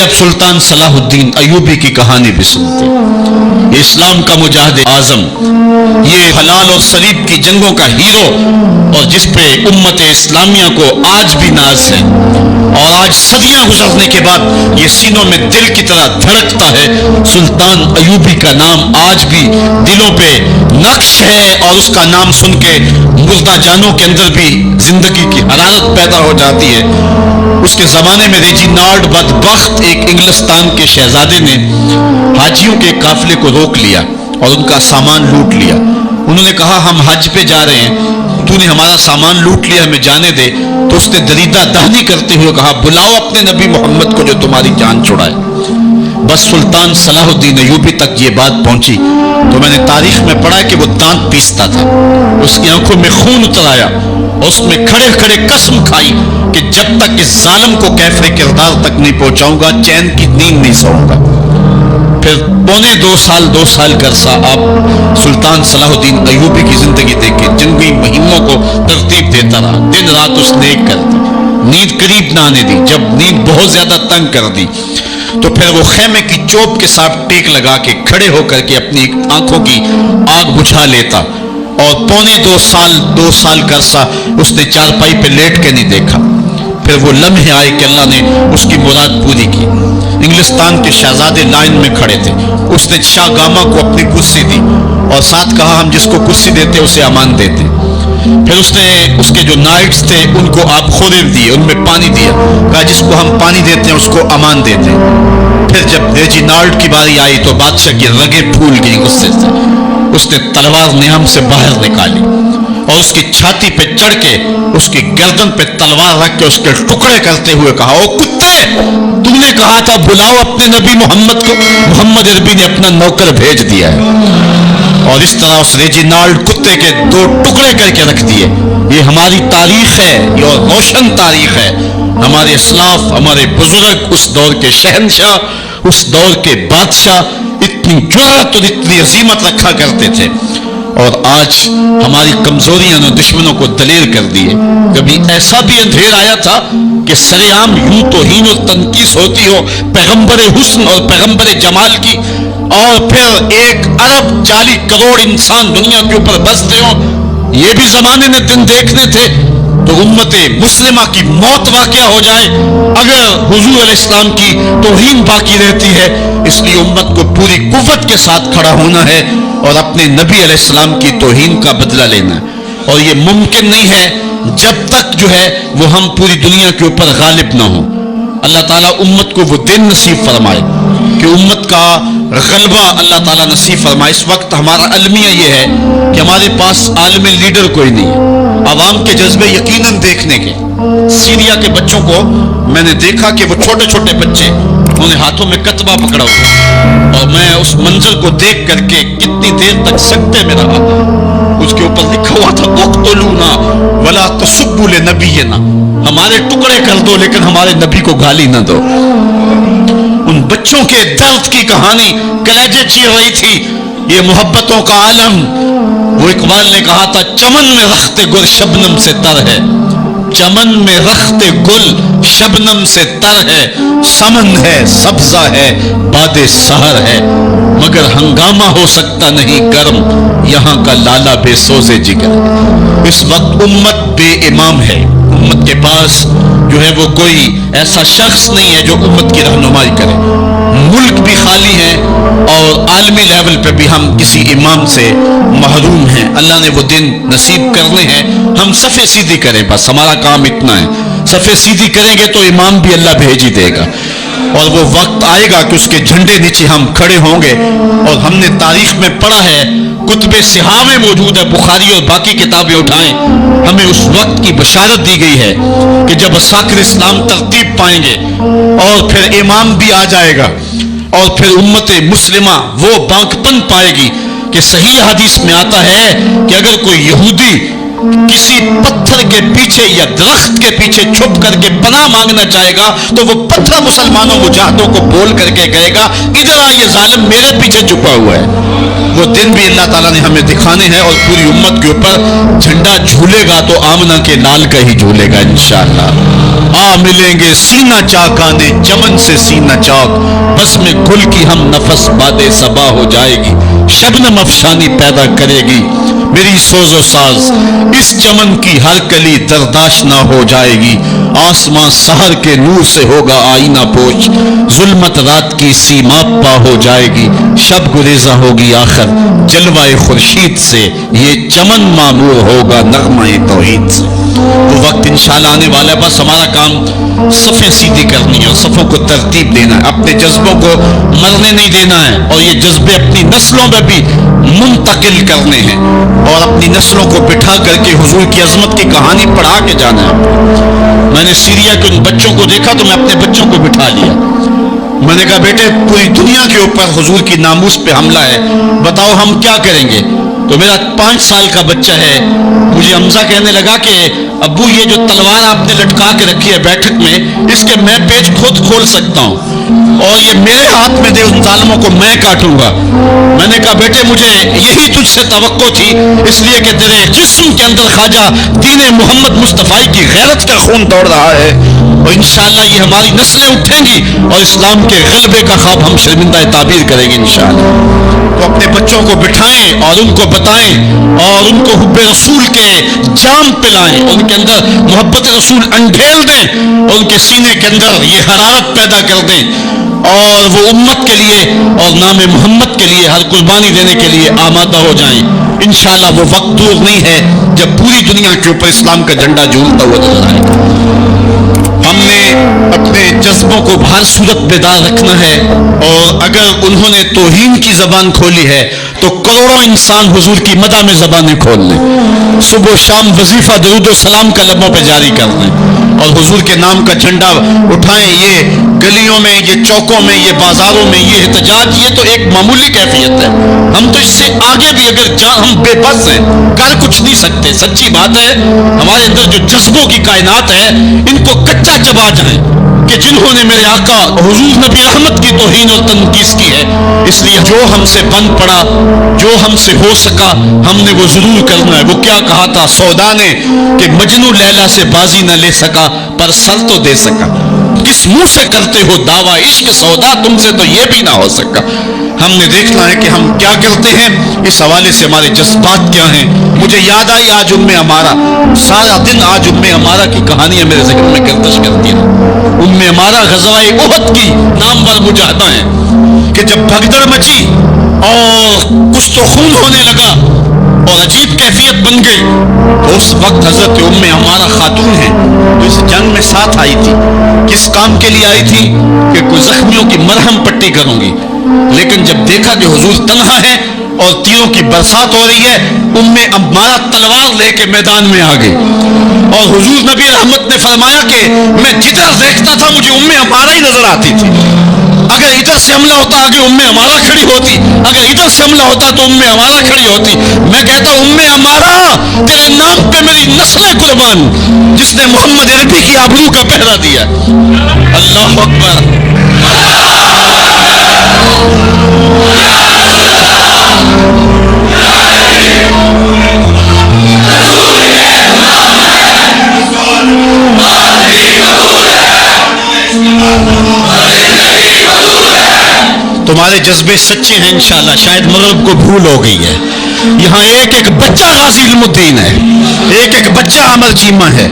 اب سلطان صلاح الدین ایوبی کی کہانی بھی سنتے ہیں۔ اسلام کا مجاہد اعظم، یہ حلال اور صلیب کی جنگوں کا ہیرو، اور جس پہ امت اسلامیہ کو آج بھی ناز ہے، اور آج صدیاں گزرنے کے بعد یہ سینوں میں دل کی طرح دھڑکتا ہے۔ سلطان ایوبی کا نام آج بھی دلوں پہ نقش ہے، اور اس کا نام سن کے مردہ جانوں کے اندر بھی زندگی کی حرارت پیدا ہو جاتی ہے۔ اس کے زمانے میں ریجینالڈ بدبخت ایک انگلستان کے شہزادے نے حاجیوں کے قافلے کو روک لیا اور ان کا سامان لوٹ لیا۔ انہوں نے کہا ہم حج پہ جا رہے ہیں، تو نے ہمارا سامان لوٹ لیا، ہمیں جانے دے۔ تو اس نے دریدہ دہنی کرتے ہوئے کہا بلاؤ اپنے نبی محمد کو جو تمہاری جان چھڑائے۔ بس سلطان صلاح الدین ایوبی تک یہ بات پہنچی تو میں نے تاریخ میں پڑھا کہ وہ دانت پیستا تھا، اس کی آنکھوں میں خون اتر آیا، اور اس میں کھڑے کھڑے قسم کھائی کہ جب تک اس ظالم کو کیفر کردار تک نہیں پہنچاؤں گا چین کی نیند نہیں سوؤں گا۔ پھر پونے دو سال کا عرصہ آپ سلطان صلاح الدین ایوبی کی زندگی دیکھیں، جنگی مہموں کو ترتیب دیتا رہا، دن رات اس نے ایک کر دی، نیند قریب نہ آنے دی۔ جب نیند بہت زیادہ تنگ کر دی تو پھر وہ خیمے کی چوب کے ساتھ ٹیک لگا کے کھڑے ہو کر کے اپنی آنکھوں کی آگ بجھا لیتا، اور پونے دو سال کا عرصہ اس نے چارپائی پہ لیٹ کے نہیں دیکھا۔ پھر وہ لمحے آئے کہ اللہ نے اس کی مراد پوری کی۔ انگلستان کے شہزادے لائن میں کھڑے تھے، اس نے شاہ گاما کو اپنی کرسی دی اور ساتھ کہا ہم جس کو کرسی دیتے اسے امان دیتے۔ پھر اس نے اس کے جو نائٹس تھے ان کو آپ خورے دیے، ان میں پانی دیا، کہا جس کو ہم پانی دیتے ہیں اس کو امان دیتے ہیں۔ پھر جب ریجینالڈ کی باری آئی تو بادشاہ کی رگیں پھول گئی غصے سے، اس نے تلوار نیام سے باہر نکالی اور اس کی چھاتی پہ چڑھ کے اس کی گردن پہ تلوار رکھ کے اس کے ٹکڑے کرتے ہوئے کہا او کتے، تم نے کہا تھا بلاؤ اپنے نبی محمد کو، محمد عربی نے اپنا نوکر بھیج دیا ہے۔ اور اس طرح اس ریجینالڈ کتے کے دو ٹکڑے کر کے رکھ دیے۔ یہ ہماری تاریخ ہے، یہ روشن تاریخ ہے۔ ہمارے اسلاف، ہمارے بزرگ اس دور کے شہنشاہ، اس دور کے بادشاہ اتنی جرأت اور اتنی عظیمت رکھا کرتے تھے، اور آج ہماری کمزوریاں نے دشمنوں کو دلیر کر دیے۔ کبھی ایسا بھی اندھیر آیا تھا کہ سرعام یوں توہین اور تنقیص ہوتی ہو پیغمبر حسن اور پیغمبر جمال کی، اور پھر 1.40 کروڑ انسان دنیا کے اوپر بستے ہوں، یہ بھی زمانے نے دن دیکھنے تھے۔ تو امت مسلمہ کی موت واقع ہو جائے اگر حضور علیہ السلام کی توہین باقی رہتی ہے۔ اس لیے امت کو پوری قوت کے ساتھ کھڑا ہونا ہے اور اپنے نبی علیہ السلام کی توہین کا بدلہ لینا ہے، اور یہ ممکن نہیں ہے جب تک جو ہے وہ ہم پوری دنیا کے اوپر غالب نہ ہوں۔ اللہ تعالیٰ امت کو وہ دن نصیب فرمائے کہ امت کا غلبہ اللہ تعالیٰ نصیب فرمائے۔ اس وقت ہمارا المیہ یہ ہے کہ ہمارے پاس عالم لیڈر کوئی نہیں ہے، عوام کے جذبے یقیناً دیکھنے کے۔ سیریا کے بچوں کو میں نے دیکھا کہ وہ چھوٹے چھوٹے بچے، انہوں نے ہاتھوں میں کتبہ پکڑا ہوا، اور میں اس منظر کو دیکھ کر کے کتنی دیر تک سکتے میں رہا۔ اس کے اوپر لکھا ہوا تھا اقتلونا ولا تسبوا لنبینا، ہمارے ٹکڑے کر دو لیکن ہمارے نبی کو گالی نہ دو۔ ان بچوں کے درد کی کہانی کلیجے چیر رہی تھی۔ یہ محبتوں کا عالم، وہ اقبال نے کہا تھا چمن میں رخت گل شبنم سے تر ہے، چمن میں رخت گل شبنم سے تر ہے، سمن ہے سبزہ ہے باد سحر ہے، مگر ہنگامہ ہو سکتا نہیں گرم، یہاں کا لالا بے سوزے جگر۔ اس وقت امت بے امام ہے، امت کے پاس جو ہے وہ کوئی ایسا شخص نہیں ہے جو امت کی رہنمائی کرے۔ ملک بھی خالی ہے اور عالمی لیول پہ بھی ہم کسی امام سے محروم ہیں۔ اللہ نے وہ دن نصیب کرنے ہیں، ہم صفے سیدھی کریں، بس ہمارا کام اتنا ہے۔ صفے سیدھی کریں گے تو امام بھی اللہ بھیج ہی دے گا، اور وہ وقت آئے گا کہ اس کے جھنڈے نیچے ہم کھڑے ہوں گے۔ اور ہم نے تاریخ میں پڑھا ہے، کتب صحاح میں موجود ہے، بخاری اور باقی کتابیں اٹھائیں، ہمیں اس وقت کی بشارت دی گئی ہے کہ جب اساکر اسلام ترتیب پائیں گے اور پھر امام بھی آ جائے گا، اور پھر امت مسلمہ وہ بانکپن پائے گی کہ صحیح حدیث میں آتا ہے کہ اگر کوئی یہودی کسی پتھر کے پیچھے یا درخت کے پیچھے چھپ کر کے پناہ مانگنا چاہے گا تو وہ پتھر مسلمانوں مجاہدوں کو بول کر کے کہے گا ادھر آ، یہ ظالم میرے پیچھے چھپا ہوا ہے۔ وہ دن بھی اللہ تعالیٰ نے ہمیں دکھانے ہیں، اور پوری امت کے اوپر جھنڈا جھولے گا تو آمنہ کے لال کا ہی جھولے گا انشاءاللہ۔ آ ملیں گے سینہ چاکانے چمن سے سینہ چاک، بس میں گل کی ہم نفس باد صبا ہو جائے گی، شبنم افشانی پیدا کرے گی میری سوز و ساز، اس چمن کی ہر کلی درداش نہ ہو جائے گی، آسمان سحر کے نور سے ہوگا آئینہ پوش، ظلمت رات کی سیما پا ہو جائے گی، شب گریزہ ہوگی آخر جلوہ خورشید سے، یہ چمن معمور ہوگا نغمہ توحید سے۔ وہ وقت انشاءاللہ آنے والا ہے، بس ہمارا کام صفیں سیدھی کرنی ہے اور صفوں کو ترتیب دینا ہے، اپنے جذبوں کو مرنے نہیں دینا ہے، اور یہ جذبے اپنی نسلوں میں بھی منتقل کرنے ہیں، اور اپنی نسلوں کو بٹھا کر کے حضور کی عظمت کی کہانی پڑھا کے جانا ہے۔ میں نے سیریا کے ان بچوں کو دیکھا تو میں اپنے بچوں کو بٹھا لیا، میں نے کہا بیٹے پوری دنیا کے اوپر حضور کی ناموس پہ حملہ ہے، بتاؤ ہم کیا کریں گے؟ تو میرا 5 سال کا بچہ ہے، مجھے حمزہ کہنے لگا کہ ابو یہ جو تلوار آپ نے لٹکا کے رکھی ہے بیٹھک میں، اس کے میں پیچ خود کھول سکتا ہوں اور یہ میرے ہاتھ میں دے، ان ظالموں کو میں کاٹوں گا۔ میں نے کہا بیٹے مجھے یہی تجھ سے توقع تھی، اس لیے کہ تیرے جسم کے اندر خواجہ دین محمد مصطفی کی غیرت کا خون دوڑ رہا ہے، اور انشاءاللہ یہ ہماری نسلیں اٹھیں گی اور اسلام کے غلبے کا خواب ہم شرمندہ تعبیر کریں گے انشاءاللہ۔ تو اپنے بچوں کو بٹھائیں اور ان کو بتائیں اور ان کو حب رسول کے جام پلائیں، ان کے اندر محبت رسول انڈھیل دیں اور ان کے سینے کے اندر یہ حرارت پیدا کر دیں، اور وہ امت کے لیے اور نام محمد کے لیے ہر قربانی دینے کے لیے آمادہ ہو جائیں۔ انشاءاللہ وہ وقت دور نہیں ہے جب پوری دنیا کے اوپر اسلام کا جھنڈا جھولتا ہوا نظر آئے گا۔ ہم نے اپنے جذبوں کو ہر صورت بیدار رکھنا ہے، اور اگر انہوں نے توہین کی زبان کھولی ہے تو کروڑوں انسان حضور کی مدح میں زبانیں کھول لیں، صبح و شام وظیفہ درود و سلام کا لبوں پہ جاری کر دیں اور حضور کے نام کا جھنڈا اٹھائیں۔ یہ گلیوں میں، یہ چوکوں میں، یہ بازاروں میں یہ احتجاج یہ تو ایک معمولی کیفیت ہے، ہم تو اس سے آگے بھی اگر ہم بے بس ہیں، کر کچھ نہیں سکتے۔ سچی بات ہے، ہمارے اندر جو جذبوں کی کائنات ہے ان کو کچا چبا جائیں کہ جنہوں نے میرے آقا حضور نبی رحمت کی توہین اور تنقیص کی ہے، اس لیے جو ہم سے بن پڑا، جو ہم سے ہو سکا ہم نے وہ ضرور کرنا ہے۔ وہ کیا کہا تھا سودا نے کہ مجنو لیلا سے بازی نہ لے سکا پر سر تو دے سکا، کس منہ سے کرتے ہو دعویٰ عشق سودا، تم سے تو یہ بھی نہ ہو سکا۔ ہم نے دیکھنا ہے کہ ہم کیا کرتے ہیں، اس حوالے سے ہمارے جذبات کیا ہیں۔ مجھے یاد آئی آج امارہ، سارا دن آج امارہ کی کہانیاں میرے ذہن میں گردش کرتی ہیں۔ امارہ غزوہ احد کی نامور مجاہدہ ہیں کہ جب بھگدڑ مچی اور کچھ تو خون ہونے لگا اور عجیب کیفیت بن گئی، تو اس وقت حضرت امارہ خاتون ہیں جو اس جنگ میں ساتھ آئی تھی، کس کام کے لیے آئی تھی کہ کوئی زخمیوں کی مرہم پٹی کروں گی، لیکن جب دیکھا کہ حضور تنہا ہے اور تیروں کی برسات ہو رہی ہے، امارہ تلوار لے کے میدان میں آ گئی، اور حضور نبی رحمت نے فرمایا کہ میں جدھر دیکھتا تھا مجھے امارہ ہی نظر آتی تھی، اگر ادھر سے حملہ ہوتا آگے امارہ کھڑی ہوتی، اگر ادھر سے حملہ ہوتا تو امارہ کھڑی ہوتی۔ میں کہتا ہوں امارہ تیرے نام پہ میری نسلیں قربان، جس نے محمد عربی کی آبرو کا پہرا دیا۔ اللہ اکبر۔ تمہارے جذبے سچے ہیں انشاءاللہ، شاید مغرب کو بھول ہو گئی ہے، یہاں ایک ایک بچہ غازی علم الدین ہے، ایک ایک بچہ عمر چیمہ ہے،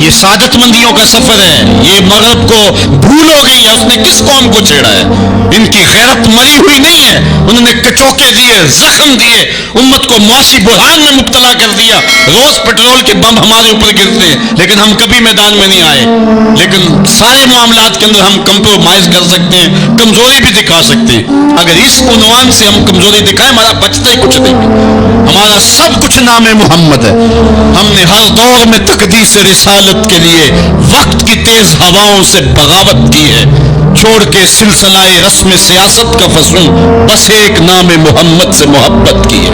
یہ سعادت مندیوں کا سفر ہے۔ یہ مغرب کو بھول ہو گئی ہے، اس نے کس قوم کو چھیڑا ہے؟ ان کی غیرت مری ہوئی نہیں ہے، انہوں نے کچوکے دیے، زخم دیے، امت کو معاشی بحران میں مبتلا کر دیا، روز پیٹرول کے بم ہمارے اوپر گرتے ہیں لیکن ہم کبھی میدان میں نہیں آئے۔ لیکن سارے معاملات کے اندر ہم کمپرومائز کر سکتے ہیں، کمزوری بھی دکھا سکتے ہیں۔ اگر اس عنوان سے ہم کمزوری دکھائیں ہمارا بچتا ہی کچھ نہیں، ہمارا سب کچھ نام محمد ہے۔ ہم نے ہر دور میں تقدیس رسالت کے لیے وقت کی تیز ہواؤں سے بغاوت کی ہے، چھوڑ کے سلسلہ رسم سیاست کا فسوں بس ایک نام محمد سے محبت کی ہے۔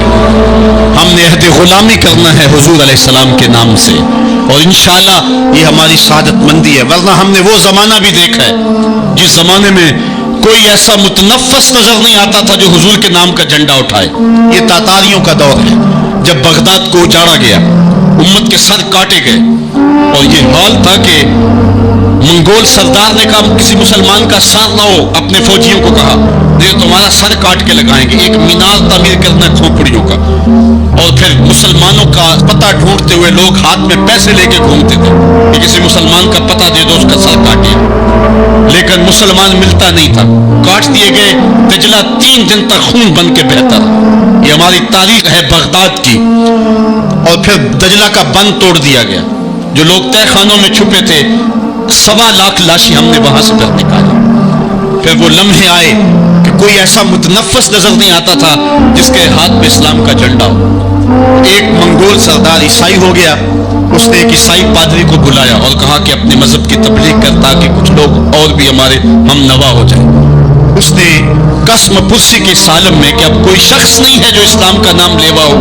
ہم نے عہد غلامی کرنا ہے حضور علیہ السلام کے نام سے، اور انشاءاللہ یہ ہماری سعادت مندی ہے۔ ورنہ ہم نے وہ زمانہ بھی دیکھا ہے جس زمانے میں کوئی ایسا متنفس نظر نہیں آتا تھا جو حضور کے نام کا جھنڈا اٹھائے۔ یہ تاتاریوں کا دور ہے، جب بغداد کو اجاڑا گیا، امت کے سر کاٹے گئے، اور یہ حال تھا کہ منگول سردار نے کہا کسی مسلمان کا سر نہ ہو، اپنے فوجیوں کو کہا نہیں تمہارا سر کاٹ کے لگائیں گے، ایک مینار تعمیر کرنا کھوپڑیوں کا۔ اور پھر مسلمانوں کا پتہ ڈھونڈتے ہوئے لوگ ہاتھ میں پیسے لے کے گھومتے تھے کہ کسی مسلمان کا پتہ دے دو اس کا سر کاٹے، لیکن مسلمان ملتا نہیں تھا، کاٹ دیے گئے۔ دجلہ 3 دن تک خون بن کے بہتا رہا، یہ ہماری تاریخ ہے بغداد کی۔ اور پھر دجلہ کا بند توڑ دیا گیا، جو لوگ تہہ خانوں میں چھپے تھے 1.25 لاکھ لاشیں ہم نے وہاں سے پھر نکالی۔ پھر وہ لمحے آئے کہ کوئی ایسا متنفس نظر نہیں آتا تھا جس کے ہاتھ میں اسلام کا جھنڈا ہو۔ ایک منگول سردار عیسائی ہو گیا، اس نے ایک عیسائی پادری کو بلایا اور کہا کہ اپنے مذہب کی تبلیغ کر تاکہ کچھ لوگ اور بھی ہمارے ہم نوا ہو جائیں۔ اس نے قسم پرسی کے سالم میں کہ اب کوئی شخص نہیں ہے جو اسلام کا نام لیوا ہو،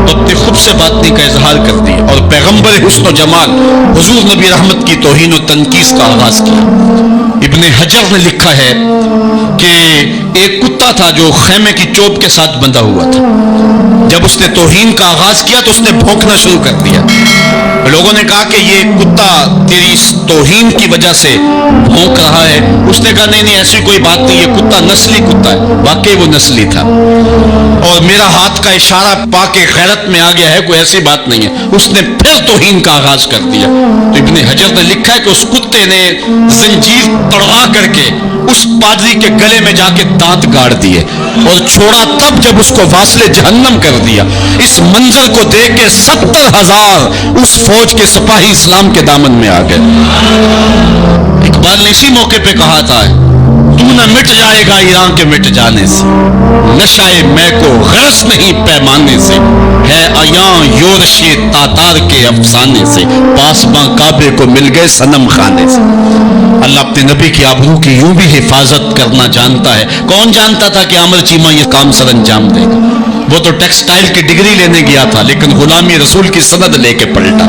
تو اپنے خود سے باطنی کا اظہار کر دیا اور پیغمبر حسن و جمال حضور نبی رحمت کی توہین و تنقیص کا آغاز کیا۔ ابن حجر نے لکھا ہے کہ ایک کتا تھا جو خیمے کی چوب کے ساتھ بندھا ہوا تھا، جب اس نے توہین کا آغاز کیا تو اس نے بھونکنا شروع کر دیا۔ لوگوں نے کہا کہ یہ کتا تیری اس توہین کی وجہ سے بھونک رہا ہے۔ اس نے کہا نہیں ایسی کوئی بات نہیں، یہ کتا نسلی کتا ہے۔ واقعی وہ نسلی تھا، اور میرا ہاتھ کا اشارہ پا کے غیرت میں آ گیا ہے، کوئی ایسی بات نہیں ہے۔ اس نے پھر توہین کا آغاز کر دیا۔ تو ابن حجر نے لکھا ہے کہ اس کتے نے زنجیر تڑوا کر کے اس پادری کے گلے میں جا کے دانت گاڑ دیے اور چھوڑا تب جب اس کو واصل جہنم کر دیا۔ اس منظر کو دیکھ کے 70,000 اس فوج کے سپاہی اسلام کے دامن میں آ گئے۔ اقبال نے اسی موقع پہ کہا تھا تو نہ مٹ جائے گا ایران کے مٹ جانے سے، نشائے میں کو غرض نہیں پیمانے سے، ہے عیاں یورش تاتار کے افسانے سے، پاسباں کعبے کو مل گئے صنم خانے سے۔ اللہ اپنے نبی کی آبرو کی یوں بھی حفاظت کرنا جانتا ہے۔ کون جانتا تھا کہ عامر چیمہ یہ کام سر انجام دے گا؟ وہ تو ٹیکسٹائل کی ڈگری لینے گیا تھا لیکن غلامی رسول کی سند لے کے پلٹا۔